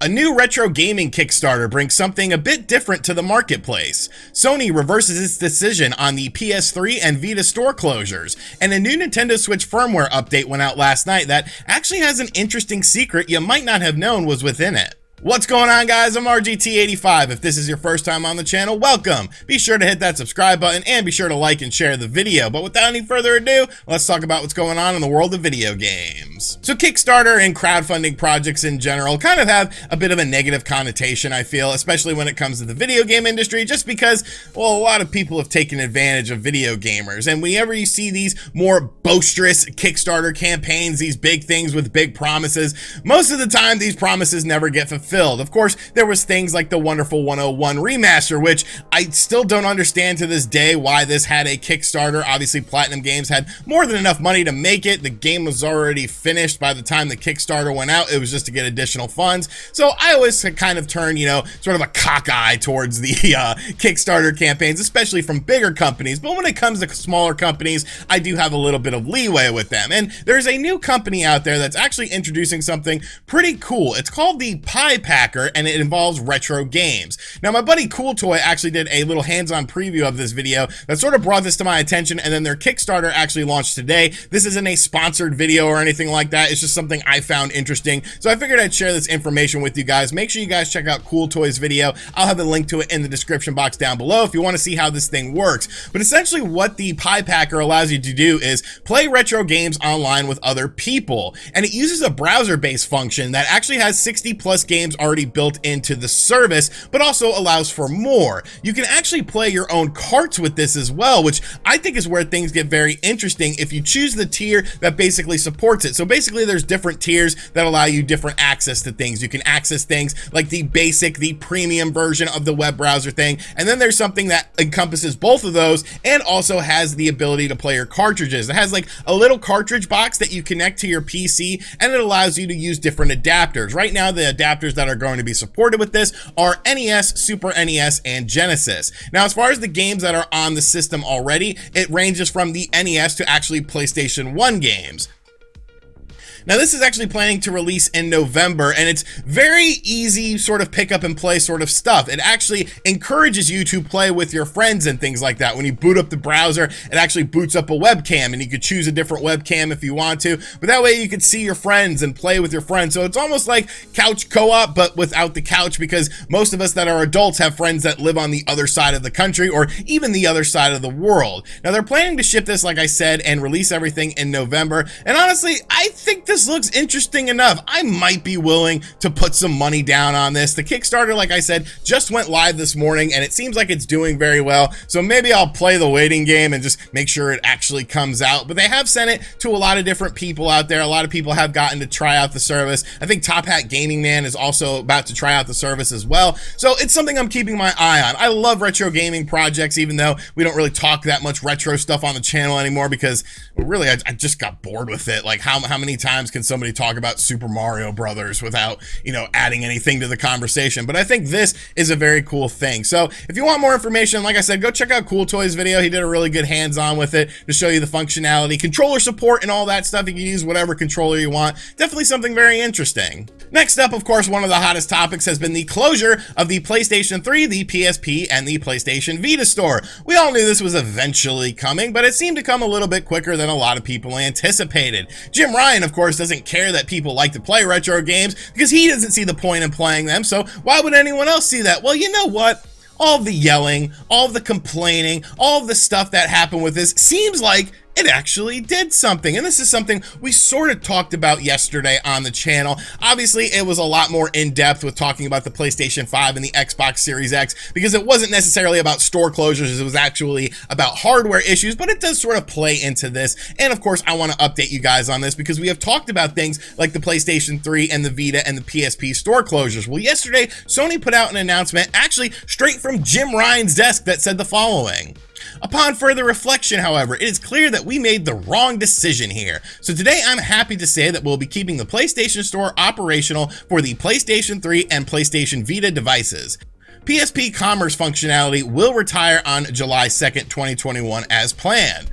A new retro gaming Kickstarter brings something a bit different to the marketplace. Sony reverses its decision on the PS3 and Vita store closures, and a new Nintendo Switch firmware update went out last night that actually has an interesting secret you might not have known was within it. What's going on, guys? I'm RGT85. If this is your first time on the channel, welcome. Be sure to hit that subscribe button and be sure to like and share the video. But without any further ado, let's talk about what's going on in the world of video games. So Kickstarter and crowdfunding projects in general kind of have a bit of a negative connotation, I feel, especially when it comes to the video game industry, just because, well, a lot of people have taken advantage of video gamers. And whenever you see these more boisterous Kickstarter campaigns, these big things with big promises, most of the time these promises never get fulfilled. Of course, there was things like the Wonderful 101 remaster, which I still don't understand to this day why this had a Kickstarter. Obviously, Platinum Games had more than enough money to make it. The game was already finished by the time the Kickstarter went out. It was just to get additional funds. So I always kind of turn, sort of a cock eye towards the Kickstarter campaigns, especially from bigger companies. But when it comes to smaller companies, I do have a little bit of leeway with them. And there's a new company out there that's actually introducing something pretty cool. It's called the PiePacker, and it involves retro games. Now, my buddy Cool Toy actually did a little hands-on preview of this video that sort of brought this to my attention, and then their Kickstarter actually launched today. This isn't a sponsored video or anything like that. It's just something I found interesting, so I figured I'd share this information with you guys. Make sure you guys check out Cool Toy's video. I'll have a link to it in the description box down below if you want to see how this thing works. But essentially what the PiePacker allows you to do is play retro games online with other people, and it uses a browser-based function that actually has 60+ games already built into the service, but also allows for more. You can actually play your own carts with this as well, which I think is where things get very interesting if you choose the tier that basically supports it. So basically there's different tiers that allow you different access to things. You can access things like the basic, the premium version of the web browser thing, and then there's something that encompasses both of those and also has the ability to play your cartridges. It has like a little cartridge box that you connect to your PC, and it allows you to use different adapters. Right now, the adapters that are going to be supported with this are NES, Super NES, and Genesis. Now, as far as the games that are on the system already, it ranges from the NES to actually PlayStation 1 games. Now, this is actually planning to release in November, and it's very easy sort of pick up and play sort of stuff. It actually encourages you to play with your friends and things like that. When you boot up the browser, it actually boots up a webcam, and you could choose a different webcam if you want to, but that way you could see your friends and play with your friends. So it's almost like couch co-op, but without the couch, because most of us that are adults have friends that live on the other side of the country or even the other side of the world. Now, they're planning to ship this, like I said, and release everything in November, and honestly, I think this looks interesting enough. I might be willing to put some money down on this. The Kickstarter, like I said, just went live this morning, and it seems like it's doing very well, so maybe I'll play the waiting game and just make sure it actually comes out. But they have sent it to a lot of different people out there. A lot of people have gotten to try out the service. I think Top Hat Gaming Man is also about to try out the service as well, so it's something I'm keeping my eye on. I love retro gaming projects, even though we don't really talk that much retro stuff on the channel anymore, because really I just got bored with it. Like, how many times can somebody talk about Super Mario Brothers without, adding anything to the conversation? But I think this is a very cool thing. So if you want more information, like I said, go check out Cool Toy's video. He did a really good hands-on with it to show you the functionality, controller support, and all that stuff. You can use whatever controller you want. Definitely something very interesting. Next up, of course, one of the hottest topics has been the closure of the PlayStation 3, the PSP, and the PlayStation Vita store. We all knew this was eventually coming, but it seemed to come a little bit quicker than a lot of people anticipated. Jim Ryan, of course, doesn't care that people like to play retro games because he doesn't see the point in playing them, so why would anyone else see that? Well, you know what? All of the yelling, all of the complaining, all of the stuff that happened with this seems like it actually did something. And this is something we sort of talked about yesterday on the channel. Obviously, it was a lot more in-depth with talking about the PlayStation 5 and the Xbox Series X, because it wasn't necessarily about store closures. It was actually about hardware issues, but it does sort of play into this. And of course, I want to update you guys on this because we have talked about things like the PlayStation 3 and the Vita and the PSP store closures. Well, yesterday, Sony put out an announcement, actually straight from Jim Ryan's desk, that said the following. Upon further reflection, however, it is clear that we made the wrong decision here. So today I'm happy to say that we'll be keeping the PlayStation Store operational for the PlayStation 3 and PlayStation Vita devices. PSP commerce functionality will retire on July 2nd, 2021 as planned.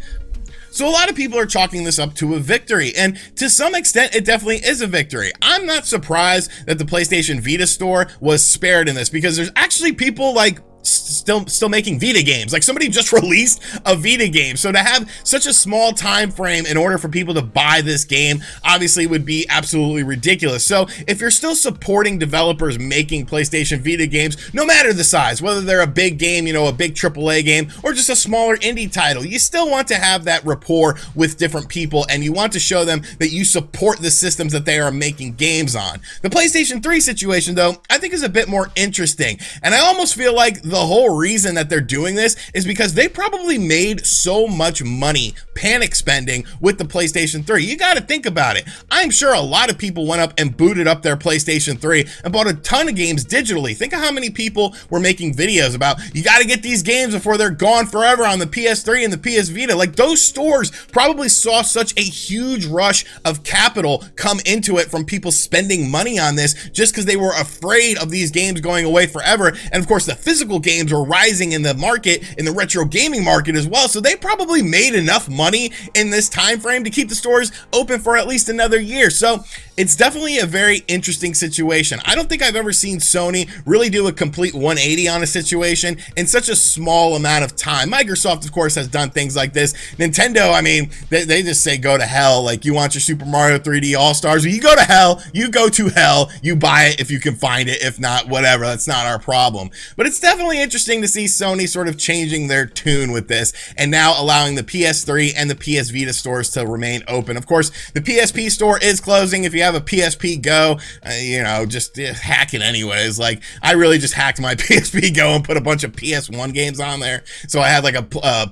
So a lot of people are chalking this up to a victory, and to some extent it definitely is a victory. I'm not surprised that the PlayStation Vita store was spared in this, because there's actually people like still making Vita games. Like, somebody just released a Vita game, so to have such a small time frame in order for people to buy this game obviously would be absolutely ridiculous. So if you're still supporting developers making PlayStation Vita games, no matter the size, whether they're a big game, you know, a big AAA game, or just a smaller indie title, you still want to have that rapport with different people, and you want to show them that you support the systems that they are making games on. The PlayStation 3 situation, though, I think is a bit more interesting, and I almost feel like the whole reason that they're doing this is because they probably made so much money panic spending with the PlayStation 3. You got to think about it. I'm sure a lot of people went up and booted up their PlayStation 3 and bought a ton of games digitally. Think of how many people were making videos about, you got to get these games before they're gone forever on the PS3 and the PS Vita. Like, those stores probably saw such a huge rush of capital come into it from people spending money on this just because they were afraid of these games going away forever. And of course, the physical games were rising in the market, in the retro gaming market as well, so they probably made enough money in this time frame to keep the stores open for at least another year. So it's definitely a very interesting situation. I don't think I've ever seen Sony really do a complete 180 on a situation in such a small amount of time. Microsoft, of course, has done things like this. Nintendo, I mean, they just say go to hell. Like, you want your Super Mario 3D All-Stars, well, you go to hell, you go to hell, you buy it if you can find it, if not, whatever, that's not our problem. But it's definitely interesting to see Sony sort of changing their tune with this, and now allowing the PS3 and the PS Vita stores to remain open. Of course, the PSP store is closing. If you have a PSP Go, you know, just hack it anyways. Like, I really just hacked my PSP Go and put a bunch of PS1 games on there, so I had like a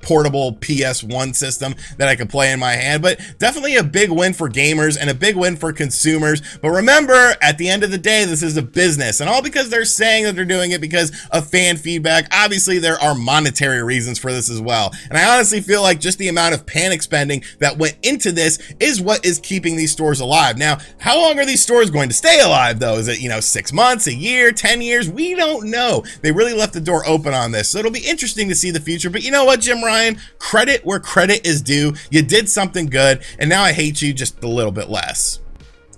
portable PS1 system that I could play in my hand. But definitely a big win for gamers and a big win for consumers. But remember, at the end of the day, this is a business, and all because they're saying that they're doing it because of fan feedback. Obviously, there are monetary reasons for this as well, and I honestly feel like just the amount of panic spending that went into this is what is keeping these stores alive. Now, how long are these stores going to stay alive, though? Is it, you know, 6 months, a year, 10 years? We don't know. They really left the door open on this, so it'll be interesting to see the future. But you know what, Jim Ryan? Credit where credit is due. You did something good, and now I hate you just a little bit less.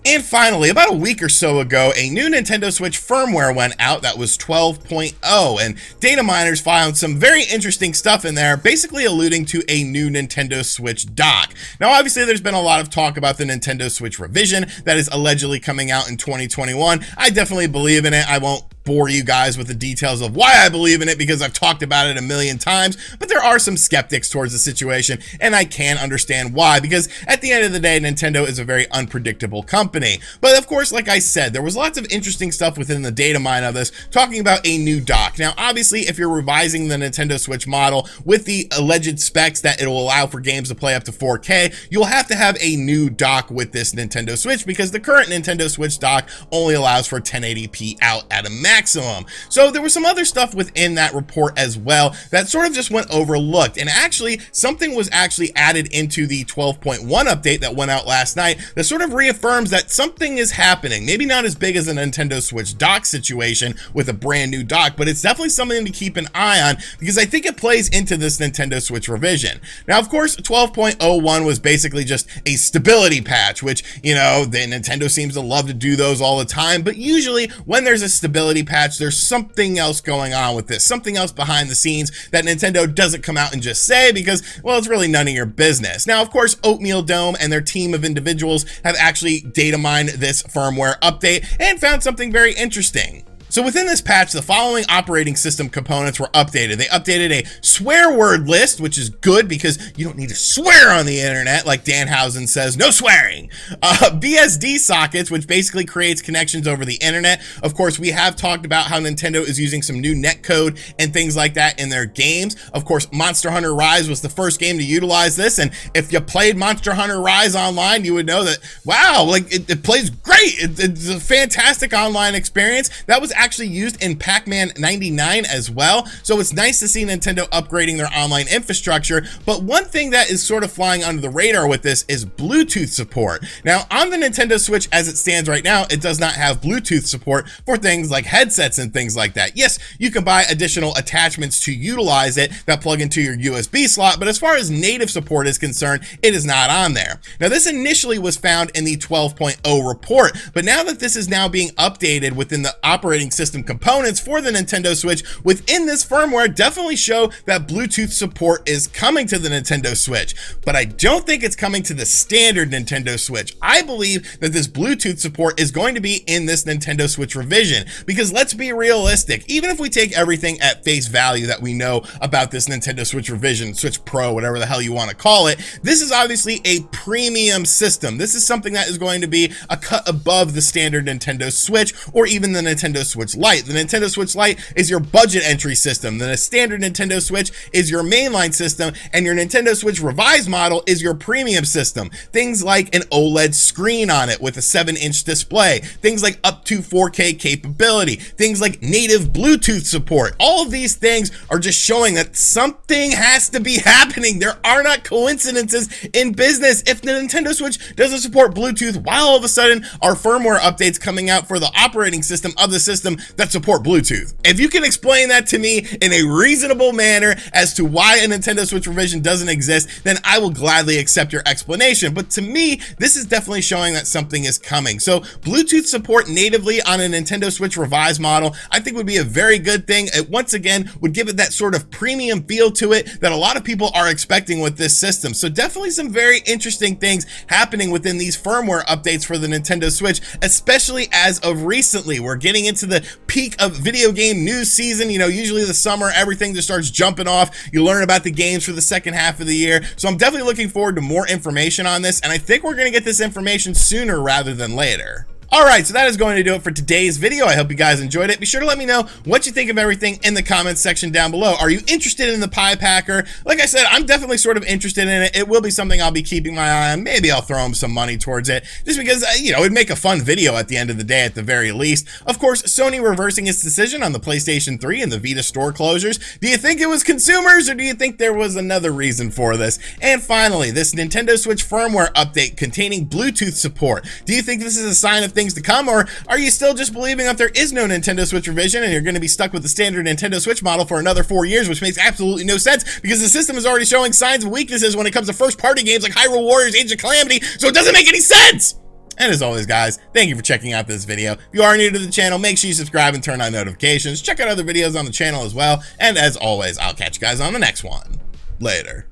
And finally, about a week or so ago, a new Nintendo Switch firmware went out that was 12.0, and data miners found some very interesting stuff in there, basically alluding to a new Nintendo Switch dock. Now, obviously, there's been a lot of talk about the Nintendo Switch revision that is allegedly coming out in 2021. I definitely believe in it. I won't bore you guys with the details of why I believe in it, because I've talked about it a million times, but there are some skeptics towards the situation, and I can understand why, because at the end of the day, Nintendo is a very unpredictable company. But of course, like I said, there was lots of interesting stuff within the data mine of this, talking about a new dock. Now, obviously, if you're revising the Nintendo Switch model with the alleged specs that it will allow for games to play up to 4K, you'll have to have a new dock with this Nintendo Switch, because the current Nintendo Switch dock only allows for 1080p out at a maximum. So there was some other stuff within that report as well that sort of just went overlooked, and actually something was actually added into the 12.1 update that went out last night that sort of reaffirms that something is happening. Maybe not as big as a Nintendo Switch dock situation with a brand new dock, but it's definitely something to keep an eye on, because I think it plays into this Nintendo Switch revision. Now, of course, 12.01 was basically just a stability patch, which, you know, the Nintendo seems to love to do those all the time, but usually when there's a stability patch, there's something else going on with this, something else behind the scenes that Nintendo doesn't come out and just say, because, well, it's really none of your business. Now, of course, Oatmeal Dome and their team of individuals have actually data mined this firmware update and found something very interesting. So within this patch, the following operating system components were updated. They updated a swear word list, which is good because you don't need to swear on the internet, like Danhausen says, no swearing. BSD sockets, which basically creates connections over the internet. Of course, we have talked about how Nintendo is using some new netcode and things like that in their games. Of course, Monster Hunter Rise was the first game to utilize this, and if you played Monster Hunter Rise online, you would know that, wow, like it plays great. It's a fantastic online experience. That was actually used in Pac-Man 99 as well, so it's nice to see Nintendo upgrading their online infrastructure. But one thing that is sort of flying under the radar with this is Bluetooth support. Now, on the Nintendo Switch as it stands right now, it does not have Bluetooth support for things like headsets and things like that. Yes, you can buy additional attachments to utilize it that plug into your USB slot, but as far as native support is concerned, it is not on there. Now, this initially was found in the 12.0 report, but now that this is now being updated within the operating system components for the Nintendo Switch, within this firmware definitely show that Bluetooth support is coming to the Nintendo Switch, but I don't think it's coming to the standard Nintendo Switch. I believe that this Bluetooth support is going to be in this Nintendo Switch revision, because let's be realistic, even if we take everything at face value that we know about this Nintendo Switch revision, Switch Pro, whatever the hell you want to call it, this is obviously a premium system. This is something that is going to be a cut above the standard Nintendo Switch or even the Nintendo Switch Lite. The Nintendo Switch Lite is your budget entry system. The standard Nintendo Switch is your mainline system, and your Nintendo Switch revised model is your premium system. Things like an OLED screen on it with a 7-inch display, things like up to 4K capability, things like native Bluetooth support. All of these things are just showing that something has to be happening. There are not coincidences in business. If the Nintendo Switch doesn't support Bluetooth, why all of a sudden are firmware updates coming out for the operating system of the system that support Bluetooth? If you can explain that to me in a reasonable manner as to why a Nintendo Switch revision doesn't exist, then I will gladly accept your explanation. But to me, this is definitely showing that something is coming. So Bluetooth support natively on a Nintendo Switch revised model, I think would be a very good thing. It once again would give it that sort of premium feel to it that a lot of people are expecting with this system. So definitely some very interesting things happening within these firmware updates for the Nintendo Switch, especially as of recently. We're getting into the peak of video game news season. You know, usually the summer, everything just starts jumping off. You learn about the games for the second half of the year. So I'm definitely looking forward to more information on this, and I think we're going to get this information sooner rather than later. Alright, so that is going to do it for today's video. I hope you guys enjoyed it. Be sure to let me know what you think of everything in the comments section down below. Are you interested in the PiePacker? Like I said, I'm definitely sort of interested in it. It will be something I'll be keeping my eye on. Maybe I'll throw him some money towards it, just because, you know, it'd make a fun video at the end of the day at the very least. Of course, Sony reversing its decision on the PlayStation 3 and the Vita store closures. Do you think it was consumers, or do you think there was another reason for this? And finally, this Nintendo Switch firmware update containing Bluetooth support. Do you think this is a sign of things to come, or are you still just believing that there is no Nintendo Switch revision and you're going to be stuck with the standard Nintendo Switch model for another 4 years, which makes absolutely no sense because the system is already showing signs of weaknesses when it comes to first-party games like Hyrule Warriors Age of Calamity, so it doesn't make any sense! And as always, guys, thank you for checking out this video. If you are new to the channel, make sure you subscribe and turn on notifications. Check out other videos on the channel as well, and as always, I'll catch you guys on the next one. Later.